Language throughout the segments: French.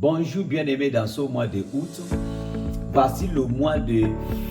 Bonjour bien-aimés dans ce mois de août. Voici le mois de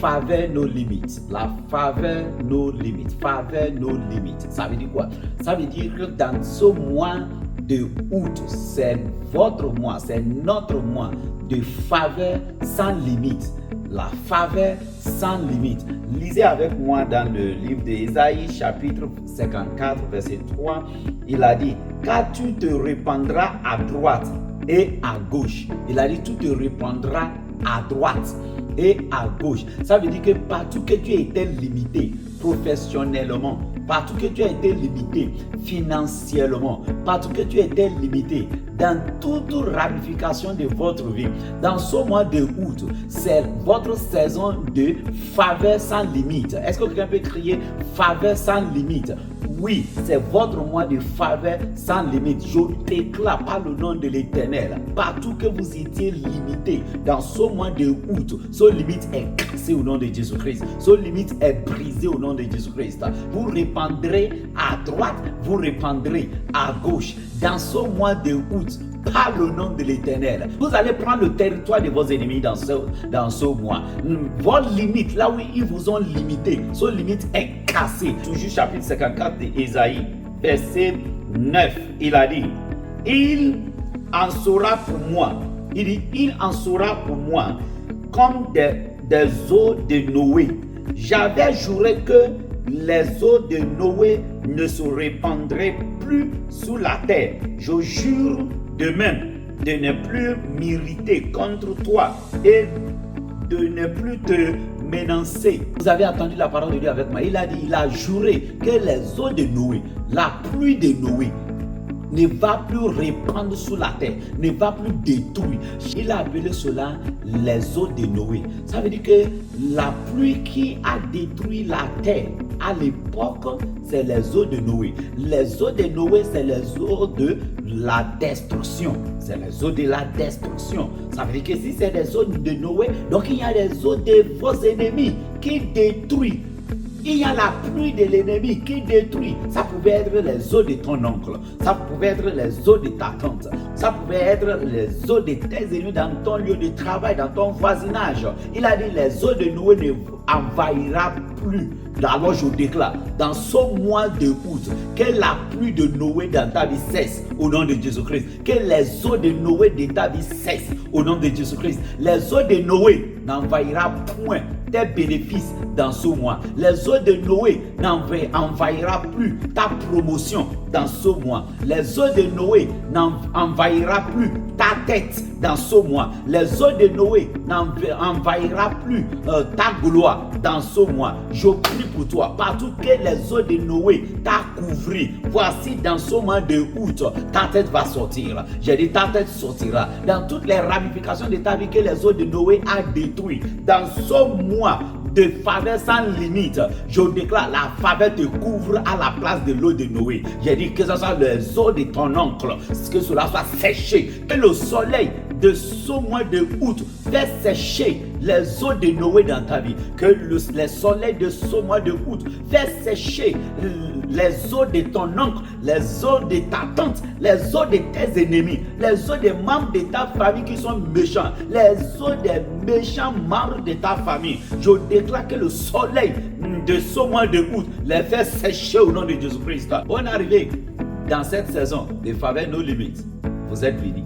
faveur nos limites. La faveur nos limites. Faveur nos limites. Ça veut dire quoi? Ça veut dire que dans ce mois de août, c'est votre mois, c'est notre mois de faveur sans limite. La faveur sans limite. Lisez avec moi dans le livre d'Ésaïe, chapitre 54, verset 3. Il a dit, car tu te répandras à droite et à gauche. Il a dit, tu te répandras à droite et à gauche. Ça veut dire que partout que tu as été limité professionnellement, partout que tu as été limité financièrement, partout que tu as été limité dans toute ramification de votre vie, dans ce mois de août, c'est votre saison de faveur sans limite. Est-ce que quelqu'un peut crier faveur sans limite? Oui, c'est votre mois de faveur sans limite. Je déclare par le nom de l'Éternel, partout que vous étiez limité dans ce mois de août, cette limite est cassée au nom de Jésus-Christ. Cette limite est brisée au nom de Jésus-Christ. Vous répandrez à droite, vous répandrez à gauche. Dans ce mois de août, par le nom de l'Éternel, vous allez prendre le territoire de vos ennemis dans ce mois. Vos limites, là où ils vous ont limité, cette limite est cassée. Toujours chapitre 54 d'Ésaïe, verset 9, il a dit, il en sera pour moi. Il dit, il en sera pour moi comme des eaux de Noé. J'avais juré que les eaux de Noé ne se répandraient plus sous la terre. Je jure de même de ne plus m'irriter contre toi et de ne plus te menacer. Vous avez entendu la parole de Dieu avec moi. Il a dit, il a juré que les eaux de Noé, la pluie de Noé, ne va plus répandre sous la terre, ne va plus détruire. Il a appelé cela les eaux de Noé. Ça veut dire que la pluie qui a détruit la terre à l'époque, c'est les eaux de Noé. Les eaux de Noé, c'est les eaux de la destruction. C'est les eaux de la destruction. Ça veut dire que si c'est des eaux de Noé, donc il y a des eaux de vos ennemis qui détruisent. Il y a la pluie de l'ennemi qui détruit. Ça pouvait être les eaux de ton oncle. Ça pouvait être les eaux de ta tante. Ça pouvait être les eaux de tes ennemis dans ton lieu de travail, dans ton voisinage. Il a dit les eaux de Noé ne envahira plus. Alors je déclare, dans ce mois de août, que la pluie de Noé dans ta vie cesse au nom de Jésus-Christ. Que les eaux de Noé de ta vie cessent au nom de Jésus-Christ. Les eaux de Noé n'envahira point tes bénéfices dans ce mois. Les eaux de Noé n'envahira plus ta promotion dans ce mois. Les eaux de Noé n'envahira plus ta tête dans ce mois. Les eaux de Noé n'envahira plus ta gloire dans ce mois. Je prie pour toi, partout que les eaux de Noé t'a couvert, voici dans ce mois de août, ta tête va sortir. J'ai dit ta tête sortira. Dans toutes les ramifications de ta vie que les eaux de Noé a détruit, dans ce mois de faveur sans limite, je déclare la faveur te couvre à la place de l'eau de Noé. J'ai dit que ce soit les eaux de ton oncle, que cela soit séché, que le soleil de ce mois de août fait sécher les eaux de Noé dans ta vie, que le soleil de ce mois de août fait sécher les eaux de ton oncle, les eaux de ta tante, les eaux de tes ennemis, les eaux des membres de ta famille qui sont méchants, les eaux des méchants membres de ta famille. Je déclare que le soleil de ce mois de août les fait sécher au nom de Jésus-Christ. On est arrivé dans cette saison de faveur nos limites. Vous êtes bénis.